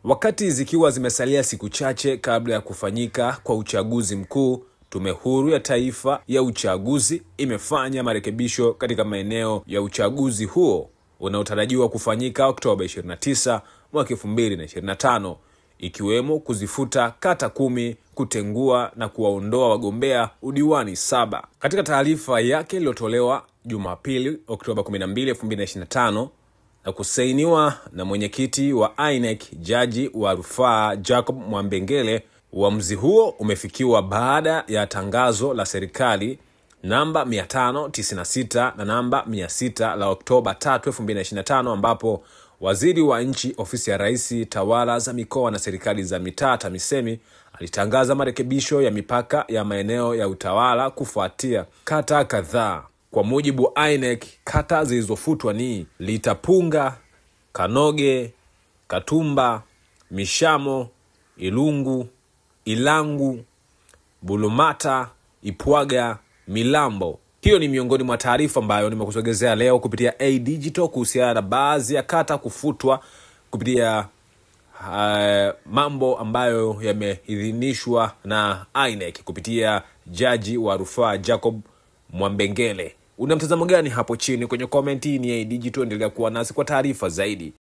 Wakati zikiwa zimesalia siku chache kabla ya kufanyika kwa uchaguzi mkuu, Tume Huru ya Taifa ya Uchaguzi imefanya marekebisho katika maeneo ya uchaguzi huo unaotarajiwa kufanyika Oktoba 29 mwaka 2025, ikiwemo kuzifuta kata 10, kutengua na kuwaondoa wagombea udiwani 7. Katika taarifa yake iliyotolewa Jumapili Oktoba 12, 2025 na kusainiwa na mwenyekiti wa INEC, Jaji wa Rufaa Jacob Mwambengele, uamuzi huo umefikiwa baada ya tangazo la serikali namba 596 na namba 600 la Oktoba 3, 2025, ambapo Waziri wa Nchi, Ofisi ya Rais, Tawala za Mikoa na Serikali za Mitaa, TAMISEMI, alitangaza marekebisho ya mipaka ya maeneo ya utawala kufuatia kata kadhaa. Kwa mujibu wa INEC, kata zilizofutwa ni Litapunga, Kanoge, Katumba, Mishamo, Ilungu, Ilangu, Bulumata, Ipwaga, Milambo. Hiyo ni miongoni mwa taarifa ambayo nimekusogezea leo kupitia A-Digital kuhusiana na baadhi ya kata kufutwa kupitia mambo ambayo yameidhinishwa na INEC kupitia Jaji wa Rufaa Jacob Mwambengele. Una mtazamo gani hapo chini kwenye komenti? Ni A-Digital, endelea kuwa nasi kwa taarifa zaidi.